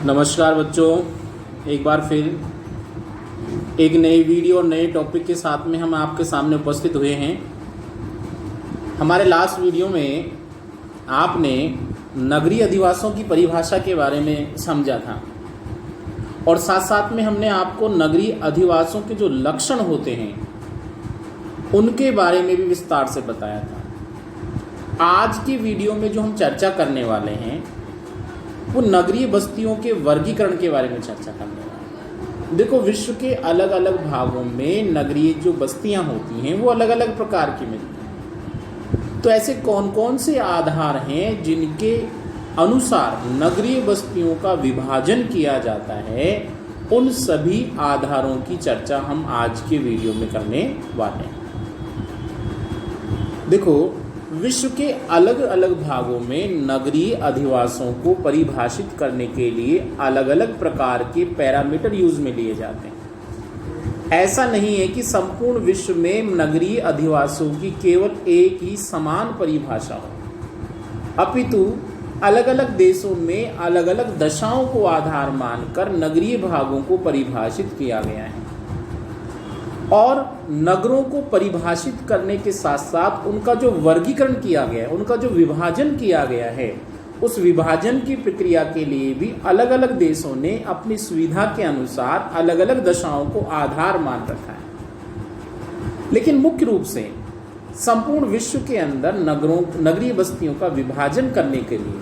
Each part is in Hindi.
नमस्कार बच्चों, एक बार फिर एक नई वीडियो और नए टॉपिक के साथ में हम आपके सामने उपस्थित हुए हैं। हमारे लास्ट वीडियो में आपने नगरीय अधिवासों की परिभाषा के बारे में समझा था और साथ साथ में हमने आपको नगरीय अधिवासों के जो लक्षण होते हैं उनके बारे में भी विस्तार से बताया था। आज की वीडियो में जो हम चर्चा करने वाले हैं वो नगरीय बस्तियों के वर्गीकरण के बारे में चर्चा करने वाले हैं। देखो, विश्व के अलग अलग भागों में नगरीय जो बस्तियां होती हैं वो अलग अलग प्रकार की मिलती हैं। तो ऐसे कौन कौन से आधार हैं जिनके अनुसार नगरीय बस्तियों का विभाजन किया जाता है, उन सभी आधारों की चर्चा हम आज के वीडियो में करने वाले हैं। देखो, विश्व के अलग अलग भागों में नगरीय अधिवासों को परिभाषित करने के लिए अलग अलग प्रकार के पैरामीटर यूज में लिए जाते हैं। ऐसा नहीं है कि संपूर्ण विश्व में नगरीय अधिवासों की केवल एक ही समान परिभाषा हो, अपितु अलग अलग देशों में अलग अलग दशाओं को आधार मानकर नगरीय भागों को परिभाषित किया गया है और नगरों को परिभाषित करने के साथ साथ उनका जो वर्गीकरण किया गया है, उनका जो विभाजन किया गया है, उस विभाजन की प्रक्रिया के लिए भी अलग अलग देशों ने अपनी सुविधा के अनुसार अलग अलग दशाओं को आधार मान रखा है। लेकिन मुख्य रूप से संपूर्ण विश्व के अंदर नगरीय बस्तियों का विभाजन करने के लिए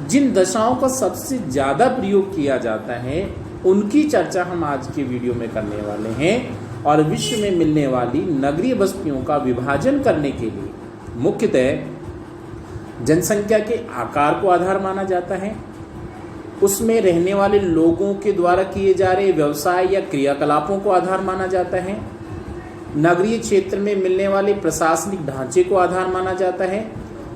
जिन दशाओं का सबसे ज्यादा प्रयोग किया जाता है उनकी चर्चा हम आज के वीडियो में करने वाले हैं। और विश्व में मिलने वाली नगरीय बस्तियों का विभाजन करने के लिए मुख्यतः जनसंख्या के आकार को आधार माना जाता है, उसमें रहने वाले लोगों के द्वारा किए जा रहे व्यवसाय या क्रियाकलापों को आधार माना जाता है, नगरीय क्षेत्र में मिलने वाले प्रशासनिक ढांचे को आधार माना जाता है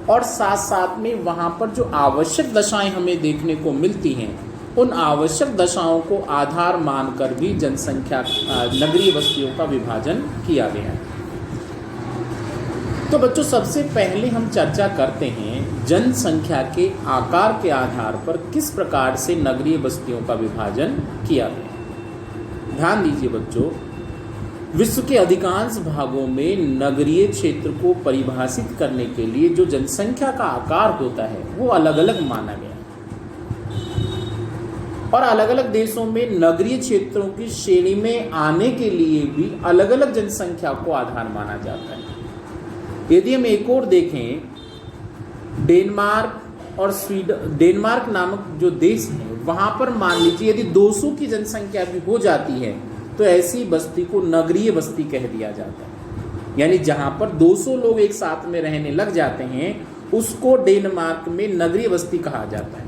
और साथ साथ में वहाँ पर जो आवश्यक दशाएं हमें देखने को मिलती हैं उन आवश्यक दशाओं को आधार मानकर भी जनसंख्या नगरीय बस्तियों का विभाजन किया गया है। तो बच्चों, सबसे पहले हम चर्चा करते हैं जनसंख्या के आकार के आधार पर किस प्रकार से नगरीय बस्तियों का विभाजन किया गया। ध्यान दीजिए बच्चों, विश्व के अधिकांश भागों में नगरीय क्षेत्र को परिभाषित करने के लिए जो जनसंख्या का आकार होता है वो अलग अलग माना गया और अलग अलग देशों में नगरीय क्षेत्रों की श्रेणी में आने के लिए भी अलग अलग जनसंख्या को आधार माना जाता है। यदि हम एक और देखें, डेनमार्क और स्वीडन, डेनमार्क नामक जो देश है वहां पर मान लीजिए यदि 200 की जनसंख्या भी हो जाती है तो ऐसी बस्ती को नगरीय बस्ती कह दिया जाता है। यानी जहां पर 200 लोग एक साथ में रहने लग जाते हैं उसको डेनमार्क में नगरीय बस्ती कहा जाता है।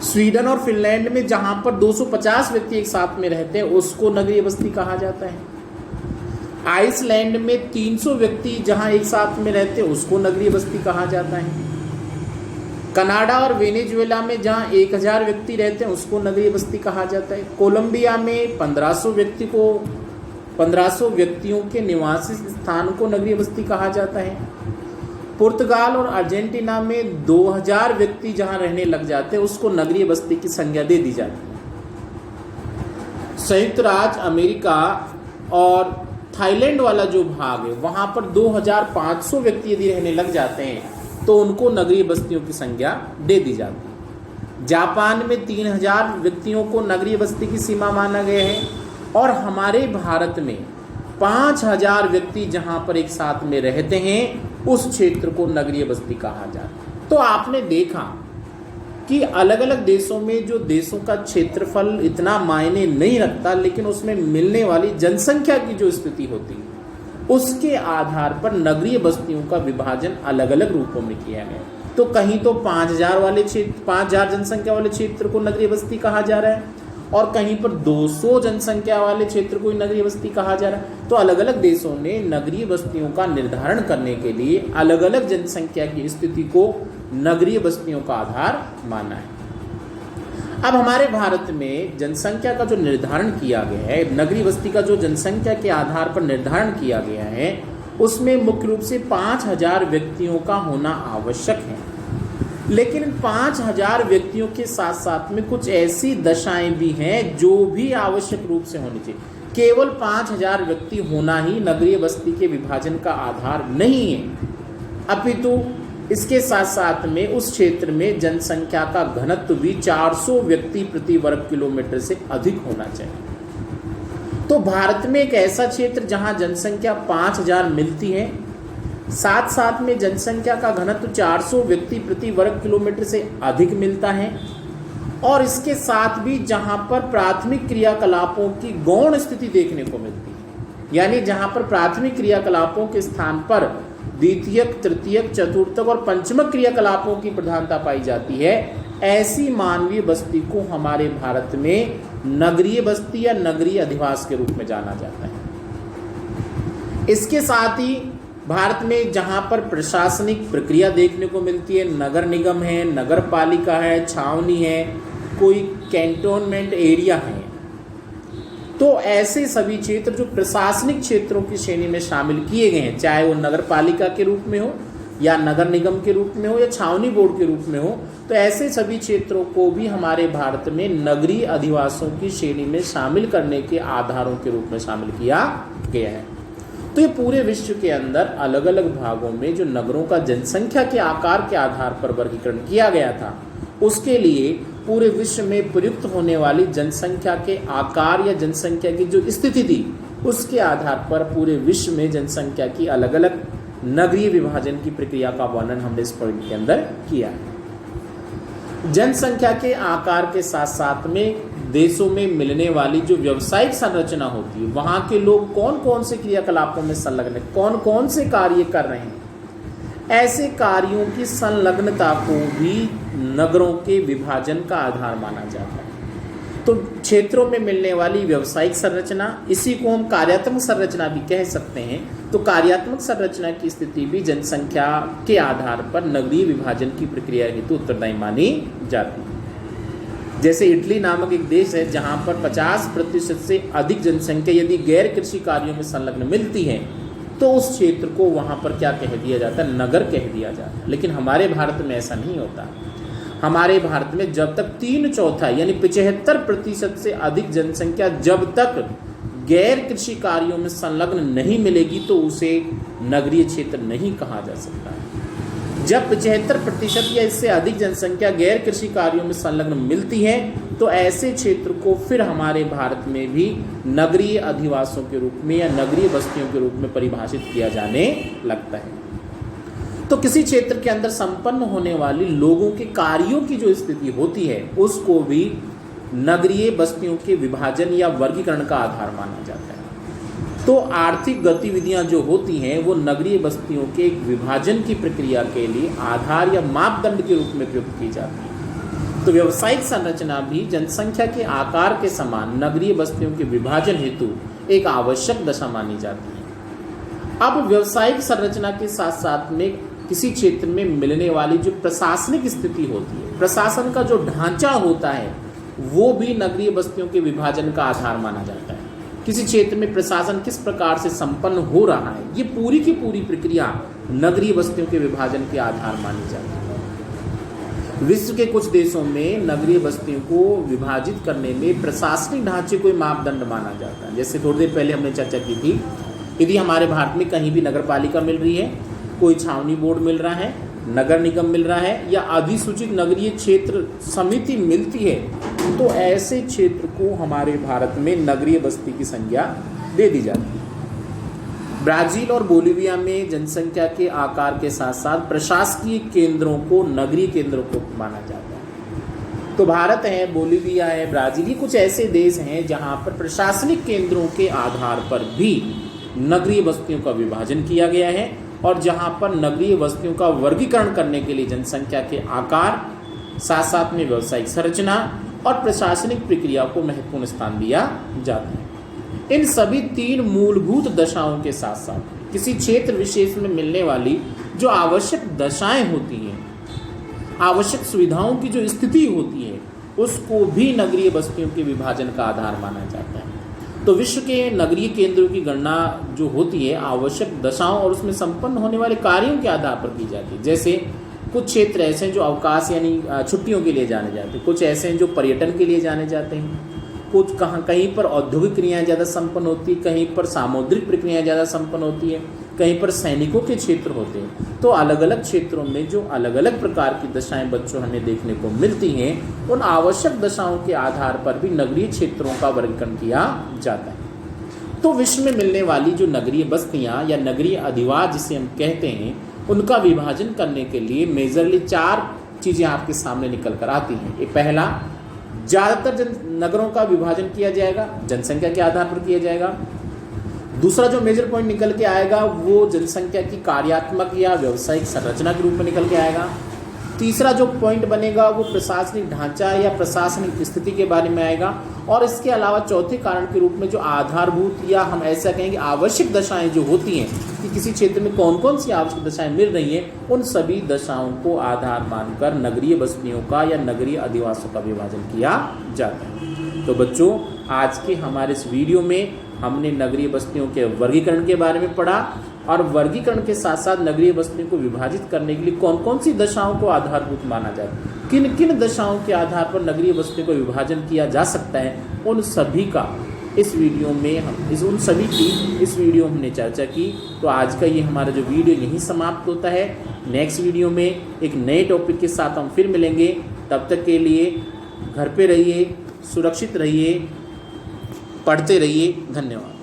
स्वीडन और फिनलैंड में जहां पर 250 व्यक्ति एक साथ में रहते हैं उसको नगरीय बस्ती कहा जाता है। आइसलैंड में 300 व्यक्ति जहां एक साथ में रहते हैं उसको नगरीय बस्ती कहा जाता है। कनाडा और वेनेजुएला में जहां 1000 व्यक्ति रहते हैं उसको नगरीय बस्ती कहा जाता है। कोलंबिया में 1500 व्यक्तियों के निवासी स्थान को नगरीय बस्ती कहा जाता है। पुर्तगाल और अर्जेंटीना में 2000 व्यक्ति जहां रहने लग जाते हैं उसको नगरीय बस्ती की संज्ञा दे दी जाती है। संयुक्त राज्य अमेरिका और थाईलैंड वाला जो भाग है वहां पर 2500 व्यक्ति यदि रहने लग जाते हैं तो उनको नगरीय बस्तियों की संज्ञा दे दी जाती है। जापान में 3000 व्यक्तियों को नगरीय बस्ती की सीमा माना गया है और हमारे भारत में 5000 व्यक्ति जहां पर एक साथ में रहते हैं उस क्षेत्र को नगरीय बस्ती कहा जाता है। तो आपने देखा कि अलग अलग देशों में जो देशों का क्षेत्रफल इतना मायने नहीं रखता, लेकिन उसमें मिलने वाली जनसंख्या की जो स्थिति होती है उसके आधार पर नगरीय बस्तियों का विभाजन अलग अलग रूपों में किया गया। तो कहीं तो 5000 वाले क्षेत्र, 5000 जनसंख्या वाले क्षेत्र को नगरीय बस्ती कहा जा रहा है और कहीं पर 200 जनसंख्या वाले क्षेत्र को नगरीय बस्ती कहा जा रहा है। तो अलग अलग देशों ने नगरीय बस्तियों का निर्धारण करने के लिए अलग अलग जनसंख्या की स्थिति को नगरीय बस्तियों का आधार माना है। अब हमारे भारत में जनसंख्या का जो निर्धारण किया गया है, नगरीय बस्ती का जो जनसंख्या के आधार पर निर्धारण किया गया है उसमें मुख्य रूप से 5000 व्यक्तियों का होना आवश्यक है। लेकिन इन 5000 व्यक्तियों के साथ साथ में कुछ ऐसी दशाएं भी हैं जो भी आवश्यक रूप से होनी चाहिए। केवल 5000 व्यक्ति होना ही नगरीय बस्ती के विभाजन का आधार नहीं है, अपितु इसके साथ साथ में उस क्षेत्र में जनसंख्या का घनत्व भी 400 व्यक्ति प्रति वर्ग किलोमीटर से अधिक होना चाहिए। तो भारत में एक ऐसा क्षेत्र जहां जनसंख्या 5000 मिलती है, साथ साथ में जनसंख्या का घनत्व 400 व्यक्ति प्रति वर्ग किलोमीटर से अधिक मिलता है, और इसके साथ भी जहां पर प्राथमिक क्रियाकलापों की गौण स्थिति देखने को मिलती है, यानी जहां पर प्राथमिक क्रियाकलापों के स्थान पर द्वितीयक, तृतीयक, चतुर्थक और पंचमक क्रियाकलापों की प्रधानता पाई जाती है, ऐसी मानवीय बस्ती को हमारे भारत में नगरीय बस्ती या नगरीय अधिवास के रूप में जाना जाता है। इसके साथ ही भारत में जहां पर प्रशासनिक प्रक्रिया देखने को मिलती है, नगर निगम है, नगर पालिका है, छावनी है, कोई कैंटोनमेंट एरिया है, तो ऐसे सभी क्षेत्र जो प्रशासनिक क्षेत्रों की श्रेणी में शामिल किए गए हैं, चाहे वो नगर पालिका के रूप में हो या नगर निगम के रूप में हो या छावनी बोर्ड के रूप में हो, तो ऐसे सभी क्षेत्रों को भी हमारे भारत में नगरीय अधिवासों की श्रेणी में शामिल करने के आधारों के रूप में शामिल किया गया है। तो ये पूरे विश्व के अंदर अलग अलग भागों में जो नगरों का जनसंख्या के आकार के आधार पर वर्गीकरण किया गया था, उसके लिए पूरे विश्व में प्रयुक्त होने वाली जनसंख्या के आकार या जनसंख्या की जो स्थिति थी, उसके आधार पर पूरे विश्व में जनसंख्या की अलग अलग नगरीय विभाजन की प्रक्रिया का वर्णन हमने इस पॉइंट के अंदर किया है। जनसंख्या के आकार के साथ साथ में देशों में मिलने वाली जो व्यावसायिक संरचना होती है, वहां के लोग कौन कौन से क्रियाकलापों में संलग्न है, कौन कौन से कार्य कर रहे हैं, ऐसे कार्यों की संलग्नता को भी नगरों के विभाजन का आधार माना जाता है। तो क्षेत्रों में मिलने वाली व्यावसायिक संरचना, इसी को हम कार्यात्मक संरचना भी कह सकते हैं। तो कार्यात्मक संरचना की स्थिति भी जनसंख्या के आधार पर नगरीय विभाजन की प्रक्रिया हेतु उत्तरदायी मानी जाती है। जैसे इटली नामक एक देश है जहां पर 50% से अधिक जनसंख्या यदि गैर कृषि कार्यों में संलग्न मिलती है, तो उस क्षेत्र को वहां पर क्या कह दिया जाता है, नगर कह दिया जाता है। लेकिन हमारे भारत में ऐसा नहीं होता। हमारे भारत में जब तक 3/4 यानी 75% से अधिक जनसंख्या जब तक गैर कृषि कार्यों में संलग्न नहीं मिलेगी, तो उसे नगरीय क्षेत्र नहीं कहा जा सकता है। जब 75% या इससे अधिक जनसंख्या गैर कृषि कार्यों में संलग्न मिलती है, तो ऐसे क्षेत्र को फिर हमारे भारत में भी नगरीय अधिवासों के रूप में या नगरीय बस्तियों के रूप में परिभाषित किया जाने लगता है। तो किसी क्षेत्र के अंदर संपन्न होने वाली लोगों के कार्यों की जो स्थिति होती है, उसको भी नगरीय बस्तियों के विभाजन या वर्गीकरण का आधार माना जाता है। तो आर्थिक गतिविधियां जो होती हैं, वो नगरीय बस्तियों के एक विभाजन की प्रक्रिया के लिए आधार या मापदंड के रूप में प्रयुक्त की जाती है। तो व्यावसायिक संरचना भी जनसंख्या के आकार के समान नगरीय बस्तियों के विभाजन हेतु एक आवश्यक दशा मानी जाती है। अब व्यावसायिक संरचना के साथ साथ में किसी क्षेत्र में मिलने वाली जो प्रशासनिक स्थिति होती है, प्रशासन का जो ढांचा होता है, वो भी नगरीय बस्तियों के विभाजन का आधार माना जाता है। किसी क्षेत्र में प्रशासन किस प्रकार से संपन्न हो रहा है, ये पूरी की पूरी प्रक्रिया नगरीय बस्तियों के विभाजन के आधार मानी जाती है। विश्व के कुछ देशों में नगरीय बस्तियों को विभाजित करने में प्रशासनिक ढांचे को मापदंड माना जाता है। जैसे थोड़ी देर पहले हमने चर्चा की थी, यदि हमारे भारत में कहीं भी नगर पालिका मिल रही है, कोई छावनी बोर्ड मिल रहा है, नगर निगम मिल रहा है, या अधिसूचित नगरीय क्षेत्र समिति मिलती है, तो ऐसे क्षेत्र को हमारे भारत में नगरीय बस्ती की संज्ञा दे दी जाती है। ब्राजील और बोलिविया में जनसंख्या के आकार के साथ साथ प्रशासकीय केंद्रों को नगरीय केंद्रों को माना जाता है। तो भारत है, बोलिविया है, ब्राजील, ये कुछ ऐसे देश हैं जहां पर प्रशासनिक केंद्रों के आधार पर भी नगरीय बस्तियों का विभाजन किया गया है, और जहां पर नगरीय बस्तियों का वर्गीकरण करने के लिए जनसंख्या के आकार, साथ साथ में व्यावसायिक संरचना और प्रशासनिक प्रक्रिया को महत्वपूर्ण स्थान दिया जाता है। इन सभी 3 मूलभूत दशाओं के साथ साथ किसी क्षेत्र विशेष में मिलने वाली जो आवश्यक दशाएं होती हैं, आवश्यक सुविधाओं की जो स्थिति होती है, उसको भी नगरीय बस्तियों के विभाजन का आधार माना जाता है। तो विश्व के नगरीय केंद्रों की गणना जो होती है आवश्यक दशाओं और उसमें संपन्न होने वाले कार्यों के आधार पर की जाती है। जैसे कुछ क्षेत्र ऐसे हैं जो अवकाश यानी छुट्टियों के लिए जाने जाते हैं, कुछ ऐसे हैं जो पर्यटन के लिए जाने जाते हैं, कुछ कहीं पर औद्योगिक क्रियाएं ज़्यादा संपन्न होती है, कहीं पर सामुद्रिक प्रक्रियाएं ज़्यादा संपन्न होती है, कहीं पर सैनिकों के क्षेत्र होते हैं। तो अलग अलग क्षेत्रों में जो अलग अलग प्रकार की दशाएं बच्चों हमें देखने को मिलती हैं, उन आवश्यक दशाओं के आधार पर भी नगरीय क्षेत्रों का वर्गीकरण किया जाता है। तो विश्व में मिलने वाली जो नगरीय बस्तियां या नगरीय अधिवास जिसे हम कहते हैं, उनका विभाजन करने के लिए मेजरली 4 चीज़ें आपके सामने निकल कर आती हैं। ये पहला, ज़्यादातर नगरों का विभाजन किया जाएगा, जनसंख्या के आधार पर किया जाएगा। दूसरा जो मेजर पॉइंट निकल के आएगा वो जनसंख्या की कार्यात्मक या व्यावसायिक संरचना के रूप में निकल के आएगा। तीसरा जो पॉइंट बनेगा वो प्रशासनिक ढांचा या प्रशासनिक स्थिति के बारे में आएगा। और इसके अलावा चौथे कारण के रूप में जो आधारभूत या हम ऐसा कहेंगे आवश्यक दशाएं जो होती हैं कि किसी क्षेत्र में कौन कौन सी आवश्यक दशाएं मिल रही हैं, उन सभी दशाओं को आधार मानकर नगरीय बस्तियों का या नगरीय अधिवासों का विभाजन किया जाता है। तो बच्चों, आज के हमारे इस वीडियो में हमने नगरीय बस्तियों के वर्गीकरण के बारे में पढ़ा और वर्गीकरण के साथ साथ नगरीय बस्तियों को विभाजित करने के लिए कौन कौन सी दशाओं को आधारभूत माना जाए, किन किन दशाओं के आधार पर नगरीय बस्तियों को विभाजन किया जा सकता है, उन सभी का इस वीडियो में उन सभी की इस वीडियो में हमने चर्चा की। तो आज का ये हमारा जो वीडियो यहीं समाप्त होता है। नेक्स्ट वीडियो में एक नए टॉपिक के साथ हम फिर मिलेंगे। तब तक के लिए घर पे रहिए, सुरक्षित रहिए, पढ़ते रहिए। धन्यवाद।